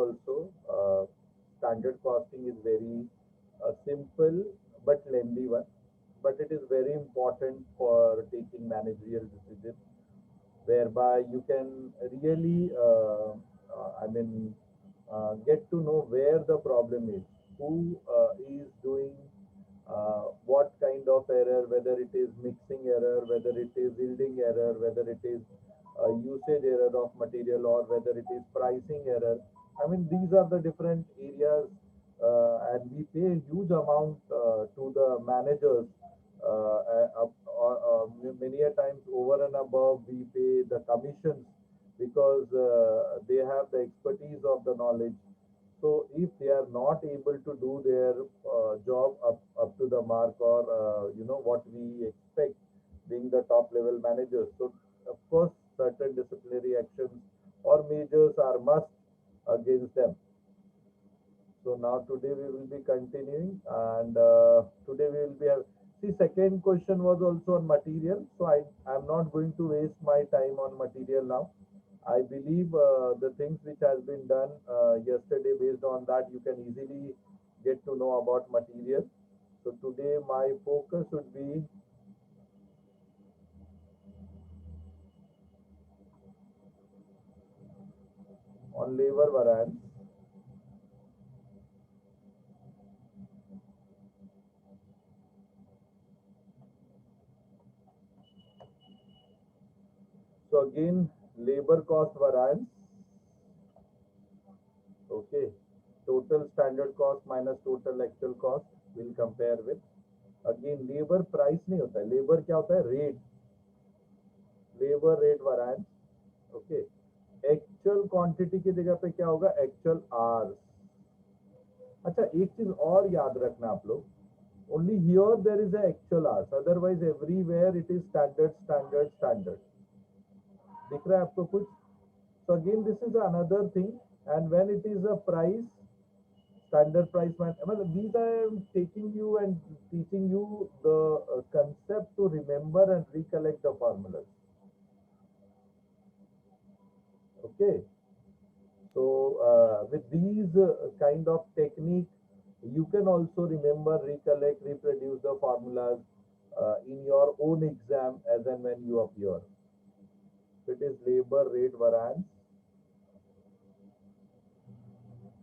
also. Standard costing is very simple but lengthy one, but it is very important for taking managerial decisions, whereby you can really, get to know where the problem is, who is doing what kind of error, whether it is mixing error, whether it is yielding error, whether it is usage error of material, or whether it is pricing error. I mean, these are the different areas, and we pay a huge amount to the managers. Many a times over and above, we pay the commissions because they have the expertise of the knowledge. So if they are not able to do their job up to the mark, or what we expect, being the top level managers, so of course certain disciplinary actions or measures are must against them. So now today we will be continuing, and today we will be see, second question was also on material, so I'm not going to waste my time on material now. I believe the things which has been done yesterday, based on that you can easily get to know about material. So today my focus would be on labor variance. So again, labor cost variance. Okay, total standard cost minus total actual cost will compare with. Again labour price नहीं होता है, labour क्या होता है, rate, labour rate variance. Okay, actual quantity की जगह पे क्या होगा, एक्चुअल आवर्स। अच्छा, एक चीज और याद रखना आप लोग, only here there is a actual hours, otherwise everywhere it is standard standard standard. दिख रहा है आपको कुछ? So again this is another thing, and when it is a price, standard price man, these I am taking you and teaching you the concept to remember and recollect the formulas. Okay, so with these kind of technique, you can also remember, recollect, reproduce the formulas in your own exam as and when you appear. It is labor rate variance,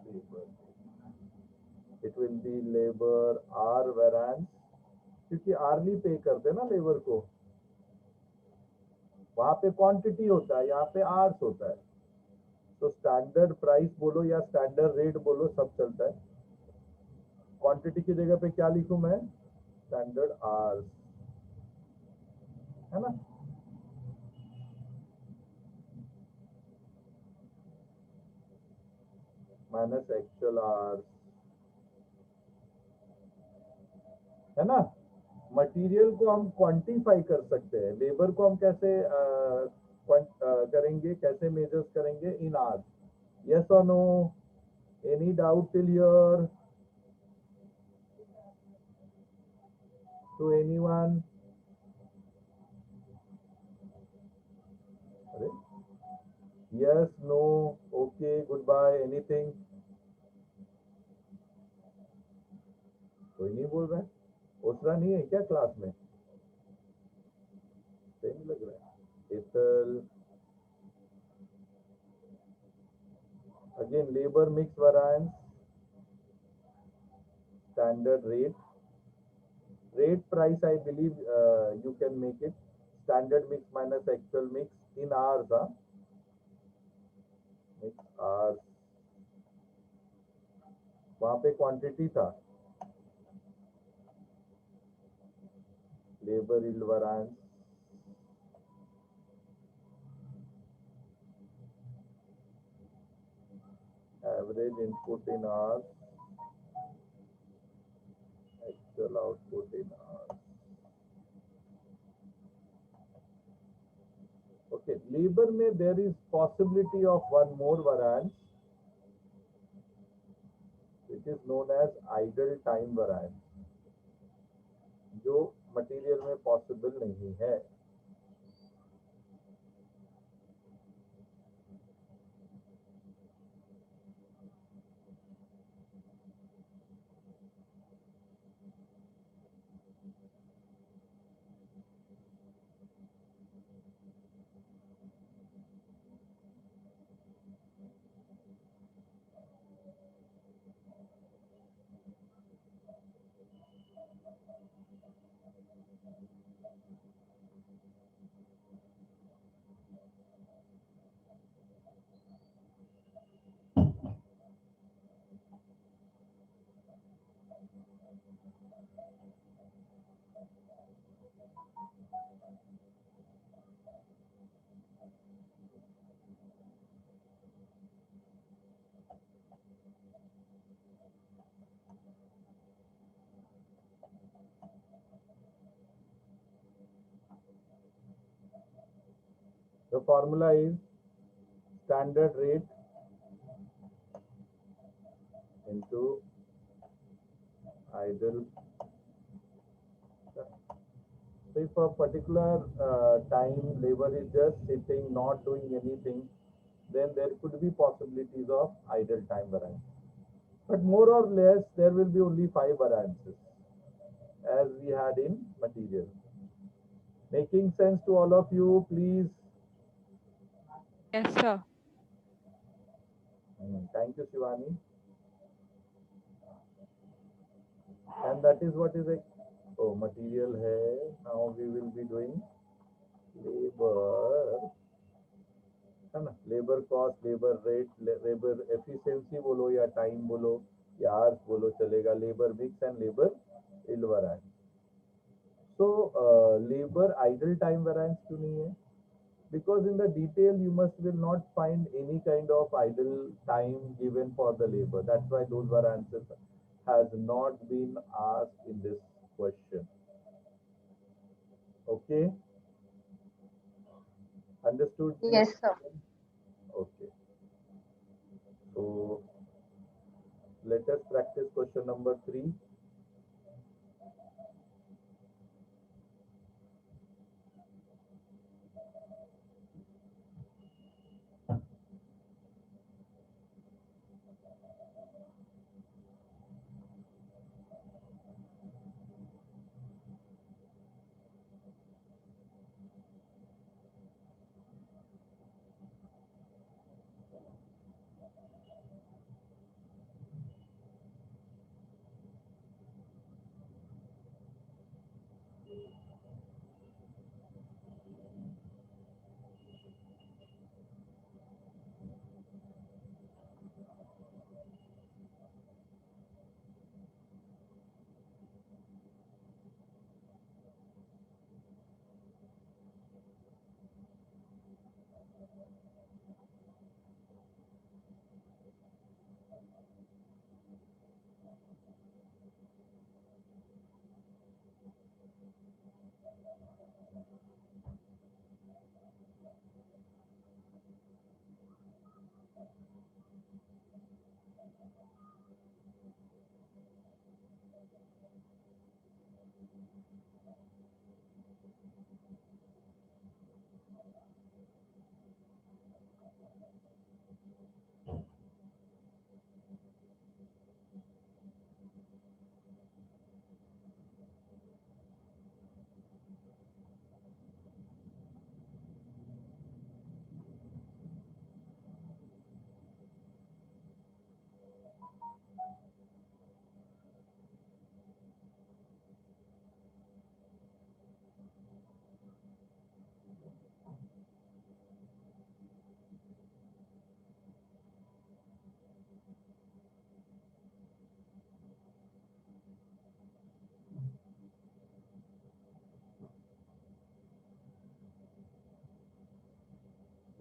labor, it will be labor R variance, क्योंकि early पे करते हैं ना labour को, वहां पे quantity होता है, यहाँ पे आर्स होता है। तो स्टैंडर्ड प्राइस बोलो या स्टैंडर्ड रेट बोलो, सब चलता है। क्वांटिटी की जगह पे क्या लिखूं मैं, स्टैंडर्ड आर्स, है ना। माइनस एक्चुअल आर्स, है ना। मटेरियल को हम क्वांटिफाई कर सकते हैं, लेबर को हम कैसे करेंगे, कैसे मेजर्स करेंगे, इन आवर्स। यस और no, any doubt till here, to anyone? अरे, yes, no, okay, good bye, anything? कोई नहीं बोल रहा है, दूसरा नहीं है क्या क्लास में? सही लग रहा है। इतल, again labor mix variance, standard rate, rate price I believe you can make it, standard mix minus actual mix in hours, mix hours, वहां पे क्वांटिटी था, labour yield variance, average input in hours, actual output in hours. Okay, labor में there is possibility of one more variance, which is known as idle time variance, जो material में possible नहीं है। The formula is standard rate into idle. So if a particular time labor is just sitting, not doing anything, then there could be possibilities of idle time variance. But more or less, there will be only 5 variances as we had in material. Making sense to all of you, please? Yes, sir. Thank you, Shivani. And that is what is a material hai. Now we will be doing labor, है ना? Labor cost, labor rate, labor efficiency बोलो या time बोलो या hours बोलो चलेगा. Labor mix and labor yield variance. So labor idle time variance क्यों नहीं है? Because in the detail you will not find any kind of idle time given for the labor. That's why those variances has not been asked in this question. Okay, understood? Yes, sir. Okay, so let us practice question number 3.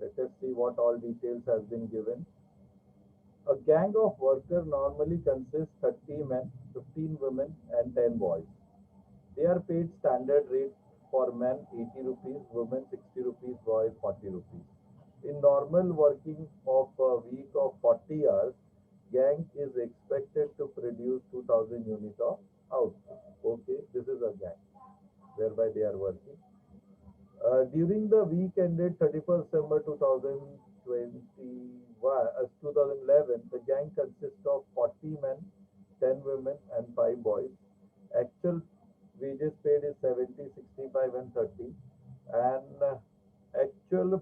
Let us see what all details has been given. A gang of workers normally consists 30 men, 15 women and 10 boys. They are paid standard rate for men 80 rupees, women 60 rupees, boys 40 rupees. In normal working of a week of 40 hours, gang is expected to produce 2000 units of output. Okay, this is a gang whereby they are working. During the week ended 31st December 2011, the gang consists of 40 men, 10 women, and 5 boys. Actual wages paid is 70, 65, and 30, and actual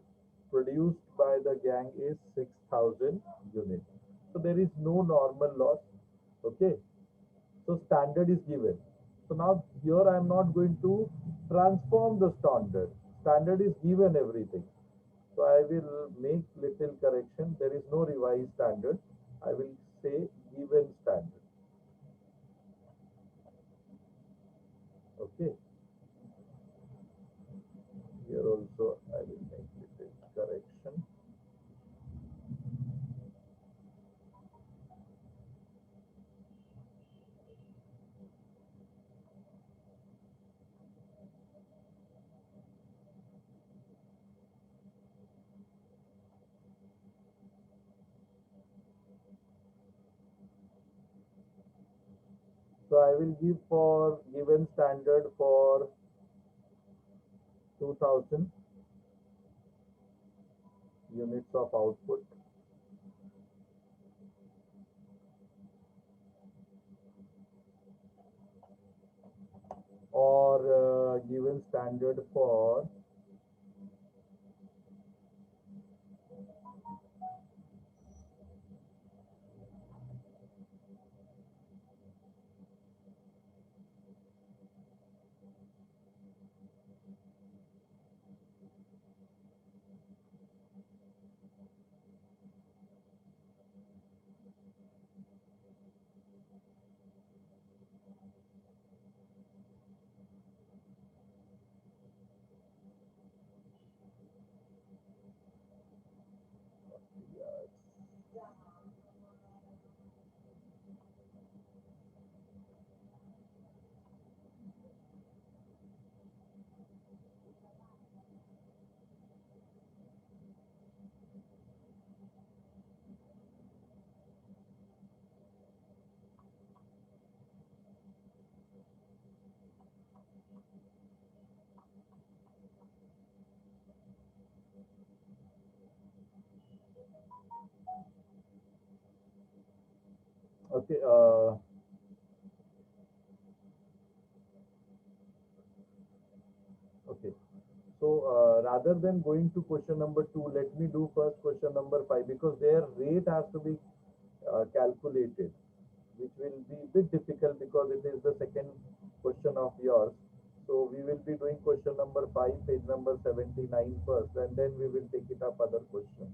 produced by the gang is 6,000 units. So there is no normal loss. Okay, so standard is given. So now here I am not going to transform the standard. Standard is given everything. So I will make little correction. There is no revised standard. I will say given standard. So I will give for given standard for 2000 units of output, or given standard for okay. Okay. So rather than going to question number two, let me do first question number five, because their rate has to be calculated, which will be a bit difficult because it is the second question of yours. So we will be doing question number five, page number 79 first, and then we will take it up other questions.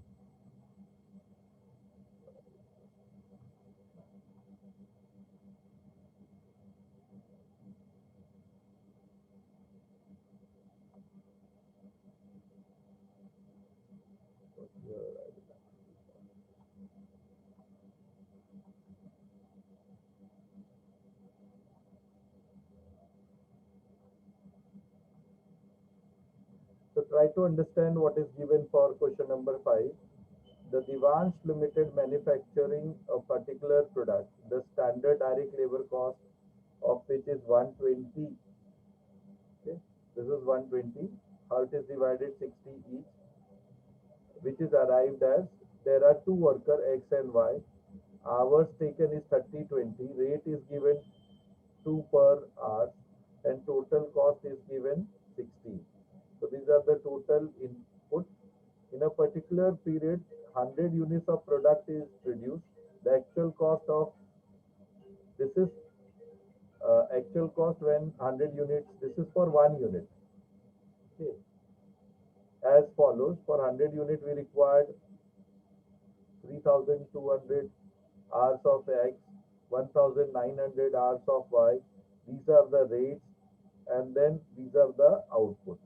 So try to understand what is given for question number five. The Devansh Limited manufacturing a particular product. The standard direct labor cost of which is 120. Okay, this is 120. How it is divided 60 each, which is arrived as there are two worker X and Y. Hours taken is 30/20. Rate is given 2 per hour, and total cost is given 60. So these are the total input. In a particular period, 100 units of product is produced. The actual cost of this is actual cost when 100 units. This is for 1 unit. Okay. As follows: for 100 unit, we required 3,200 hours of X, 1,900 hours of Y. These are the rates, and then these are the output.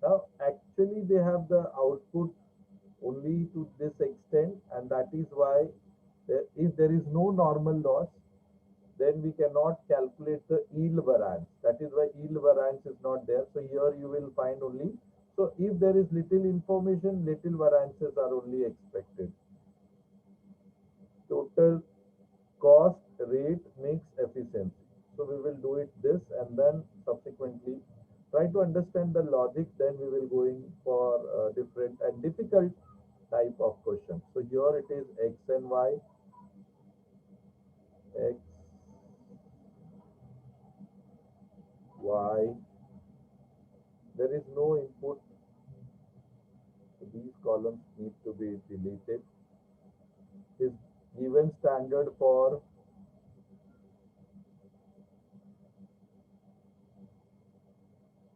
Now, actually, they have the output only to this extent, and that is why if there is no normal loss, then we cannot calculate the yield variance. That is why yield variance is not there. So here you will find only. So if there is little information, little variances are only expected. Total cost, rate, mix, efficiency. So we will do it this, and then subsequently try to understand the logic. Then we will going for different and difficult type of questions. So here it is X and Y. X, Y. There is no input. So these columns need to be deleted. Is given standard for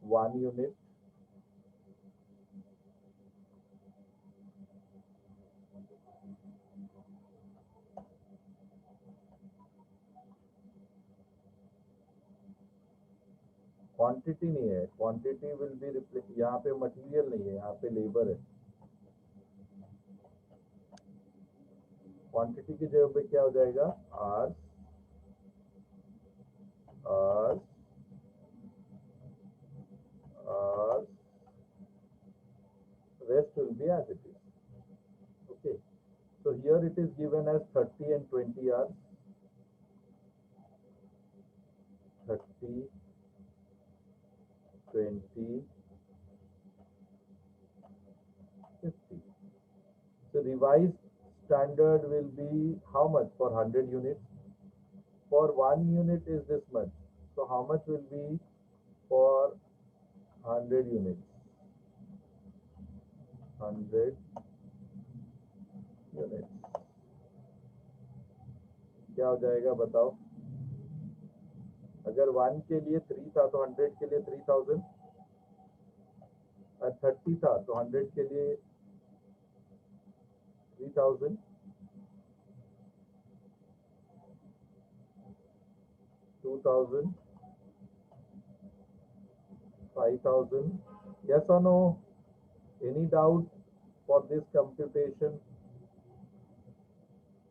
1 unit. Quantity नहीं है, quantity will be replace, यहाँ पे material नहीं है, यहाँ पे labour है. Quantity की जगह पे क्या हो जाएगा? R R R rest will be as it is. Okay, so here it is given as 30 and 20 hours. 30, 20, 50. So revised standard will be how much for 100 units? For 1 unit is this much. So how much will be for 100 units? 100 units. क्या हो जाएगा बताओ? अगर 1 के लिए 3 था तो 100 के लिए 3000, और 30 था तो 100 के लिए 3000, 2000, 5000. Yes or no? Any doubt for this computation?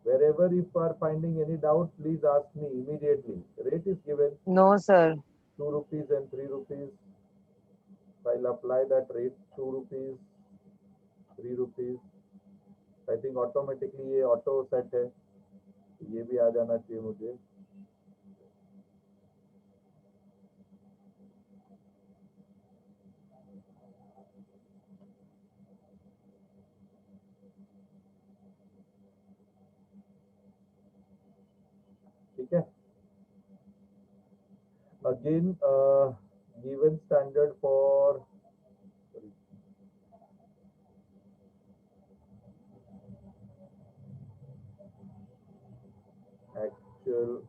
Wherever if you are finding any doubt, please ask me immediately. Rate is given No, sir. 2 rupees and 3 rupees. I'll apply that rate 2 rupees, 3 rupees. I think automatically ये auto set है, ये भी आ जाना चाहिए मुझे. ठीक है. Again, given standard for actual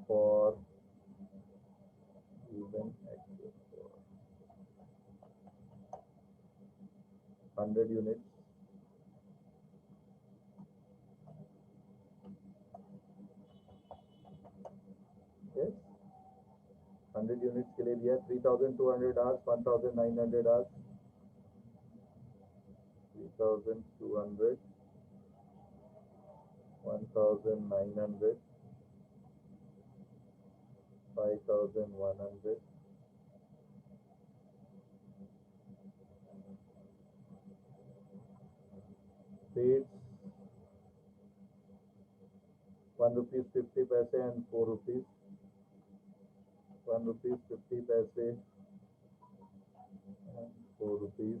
for given actual for 100 units. Yes, 100 units के लिए दिया 3200 hours, 1900 hours, 3200, 1900, 5100. States 1 rupees 50 paise and 4 rupees. 1 rupees 50 paise and 4 rupees.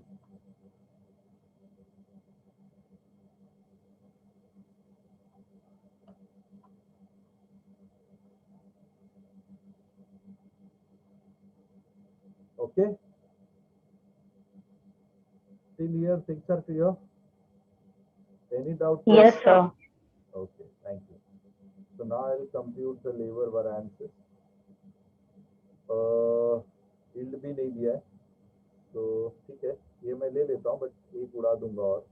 Okay. Till here things are clear. Any doubt? Yes, sir. Okay, thank you. So now I will compute the labor variances. Yield भी नहीं दिया है, तो ठीक है, ये मैं ले लेता हूँ, बट एक उड़ा दूंगा और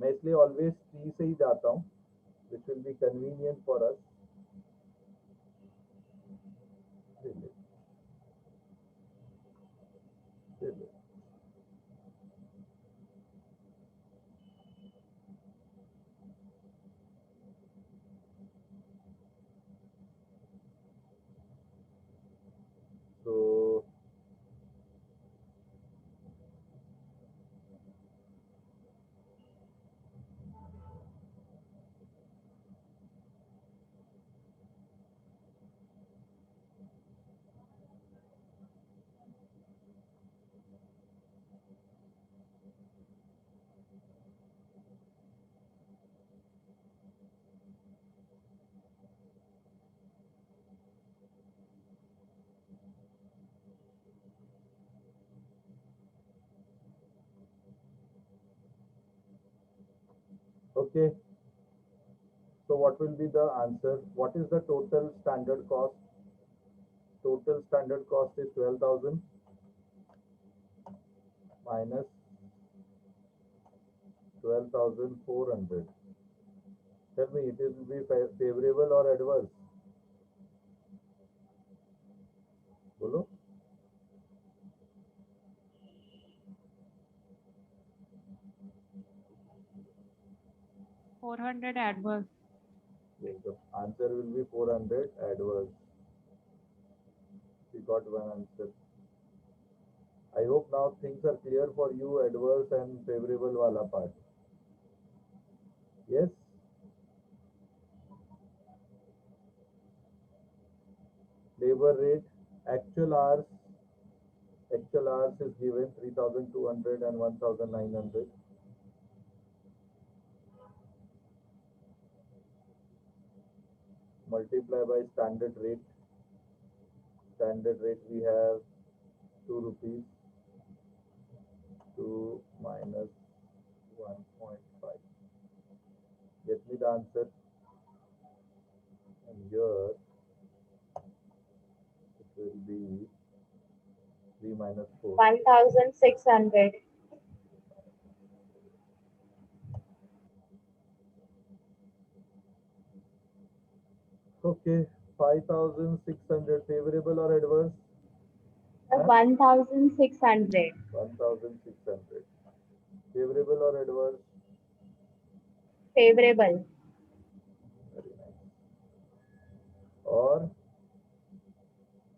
मैं इसलिए ऑलवेज टी से ही जाता हूँ, which will be convenient for us. So okay, so what will be the answer? What is the total standard cost? Total standard cost is 12,000 minus 12,400. Tell me, it will be favorable or adverse? बोलो. 400 adverse. Yes, the answer will be 400 adverse. We got one answer. I hope now things are clear for you, adverse and favorable wala part. Yes? Labor rate, actual hours is given 3,200 and 1,900. Multiply by standard rate. Standard rate we have 2 rupees. 2 minus 1.5. Get me the answer. And here it will be 3 minus 4. 1,600. Okay, 5,600 favorable or adverse? 1,600. 1,600. Favorable or adverse? Favorable. Very nice. Or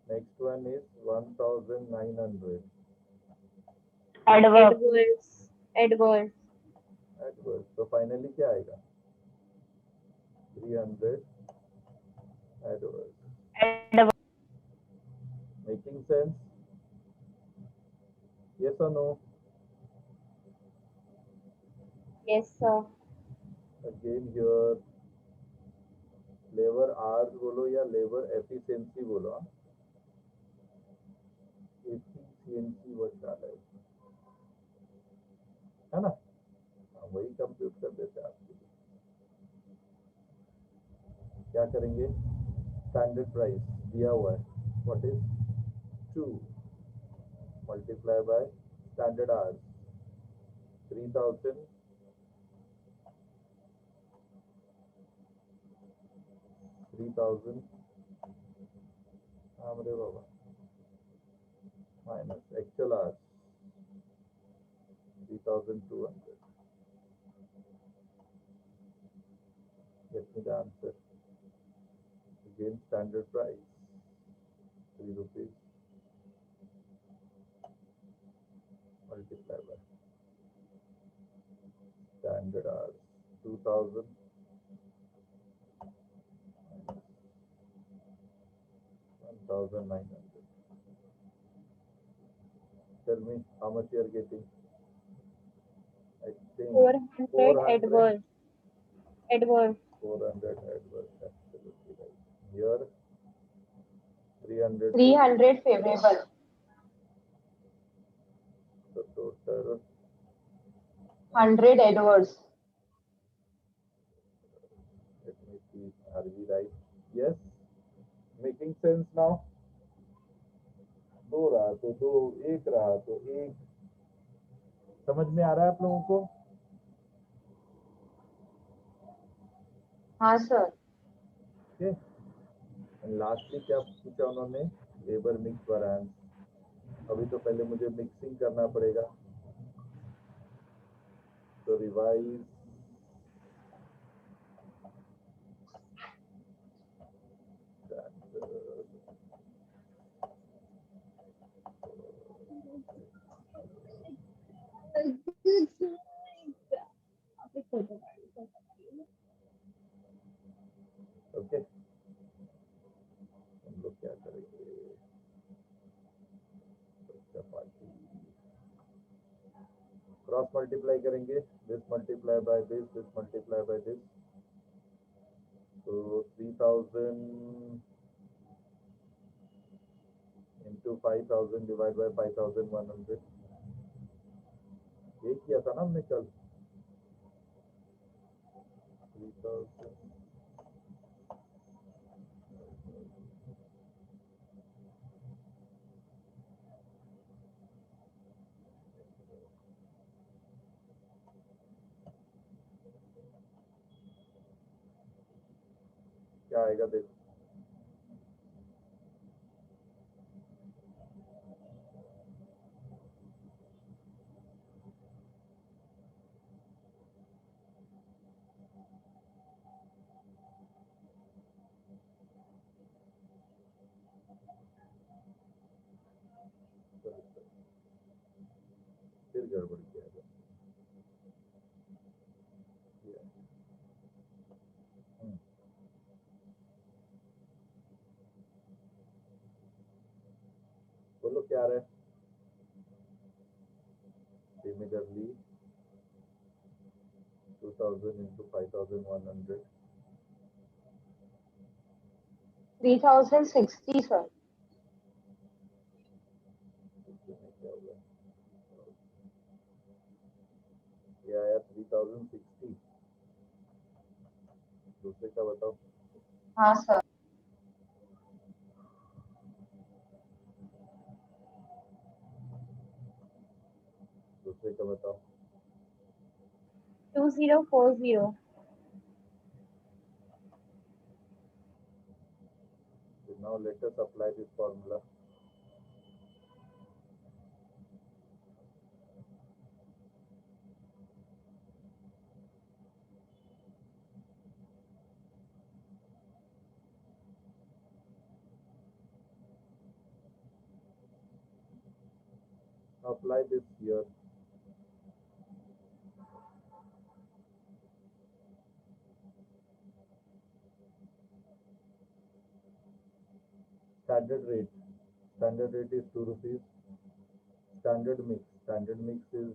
next one is 1,900. Adverb. Adverse. Adverse. Adverse. So finally क्या आएगा? 300 adverse. Adverb. Making sense? Yes or no? Yes, sir. Again here labor hours बोलो या labor efficiency बोलो. Efficiency word डाला है ना? वही compute कर देते हैं आपके लिए. क्या करेंगे? स्टैंडर्ड प्राइस दिया हुआ है. What is 2 multiply by standard hours 3,000 3,000 हमरे बाबा minus actual hours 3,200. Get me the answer. Again standard price 3 rupees multiplied by standard hours 2,000 1,900. Tell me how much you are getting. I think 400 adverse. Adverse. 400 adverse. Absolutely right. Here 300. 300 favorable. So total 100 adverse. let me see, are we right? Yes, making sense now. दो रहा तो दो, एक रहा तो एक. समझ में आ रहा है आप लोगों को? हाँ सर. ओके. लास्टली क्या पूछा उन्होंने? Labour mix variance. अभी तो पहले मुझे मिक्सिंग करना पड़ेगा. तो रिवाइज ओके. हम लोग क्या करेंगे? क्रॉस मल्टीप्लाई करेंगे. This multiply by this, this multiply by this. तो 3,000 into 5,000 divided by 5,100. ये किया था ना हमने कल. 3,000 क्या आएगा देखो. गड़बड़ किया है। हम्म, बोलो क्या रहे। Similarly, 2000 into 5100. 3060, sir. इसमें क्या होगा? ये आया 3060। दूसरे का बताओ। हाँ सर. दूसरे का बताओ। 2040. So now let us apply this formula. Apply this here. Standard rate. Standard rate is 2 rupees. Standard mix. Standard mix is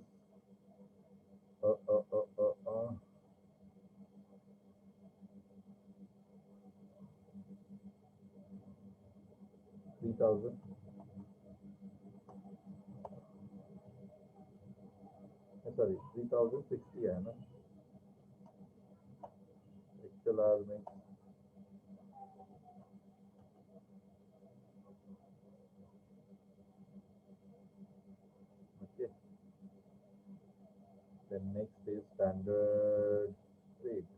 3000. Sorry, 3060 है ना XLR में. Okay. Then next is standard rate.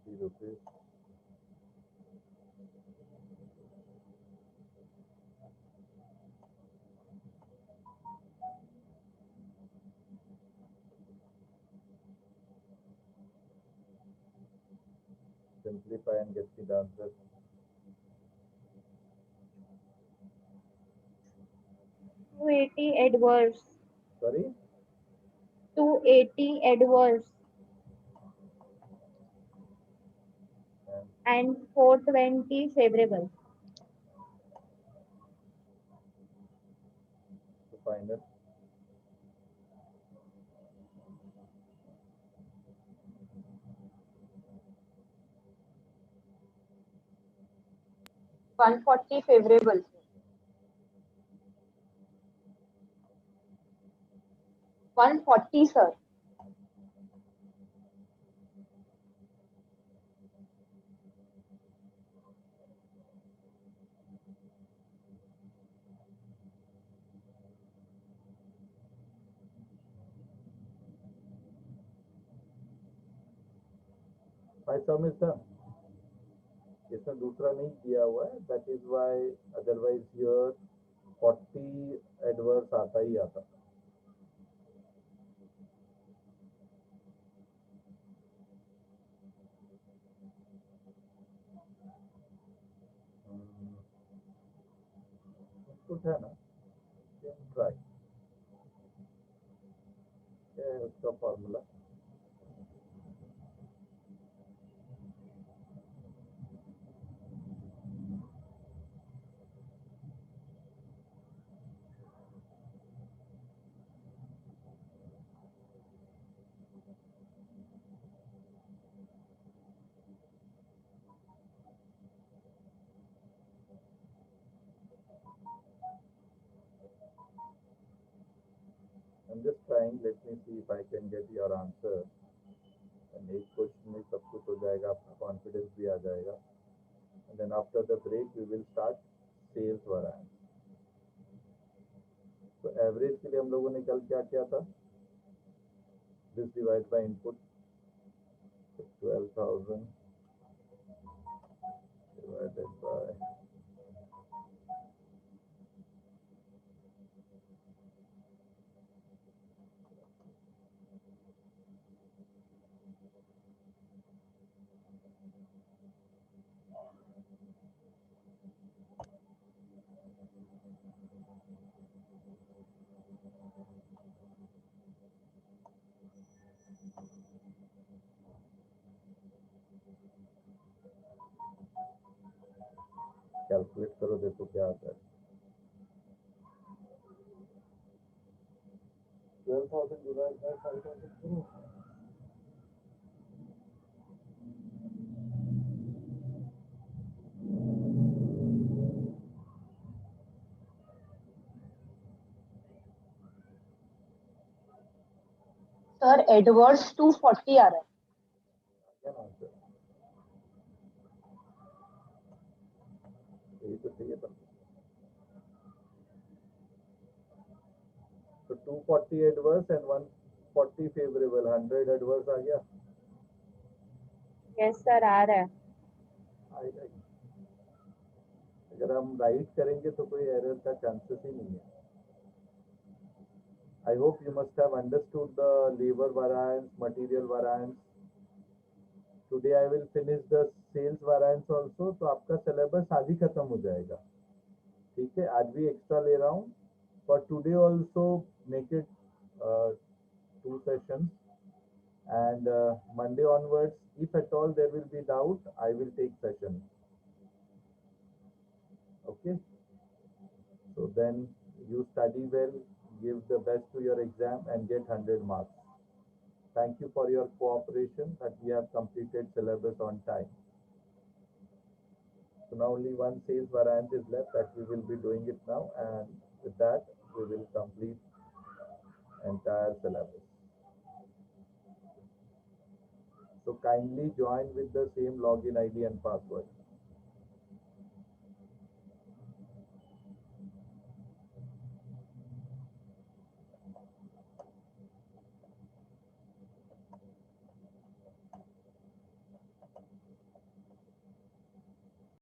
3 rupees. Simplify and get the answer. 280 adverse. Sorry? 280 adverse. And And 420 favorable. the final. One 140 favorable. 140, sir. My sum is done. इसमें दूसरा नहीं किया हुआ है. That is why otherwise here 40 adverse आता ही आता. कुछ है ना. Try. क्या है उसका formula? I'm just trying. Let me see if I can get your answer. And एक क्वेश्चन में सब कुछ हो जाएगा. आपका कॉन्फिडेंस भी आ जाएगा. And then after the break we will start sales variance. तो एवरेज के लिए हम लोगों ने कल क्या किया था? This divide by input. So 12,000 divided by calculate करो, देखो क्या आता है। 12,000 divided by 5,000 करो। सर एडवर्ड्स 240 आ रहा है। क्या ना आंसर, यही तो चाहिए था। तो 240 एडवर्स एंड 140 फेवरेबल, 100 एडवर्स आ गया। यस सर, आ रहा है। आएगा ही। अगर हम राइट करेंगे तो कोई एरर का चांसेस ही नहीं है। I hope you must have understood the labor variance, material variance. Today I will finish the sales variance also. तो आपका syllabus आज ही खत्म हो जाएगा, ठीक है। आज भी एक्स्ट्रा ले रहा हूँ, for today also make it 2 sessions, and Monday onwards, if at all there will be doubt, I will take session. Okay. So then you study well, give the best to your exam and get 100 marks. Thank you for your cooperation that we have completed syllabus on time. So now only one sales variant is left that we will be doing it now, and with that we will complete entire syllabus. So kindly join with the same login ID and password.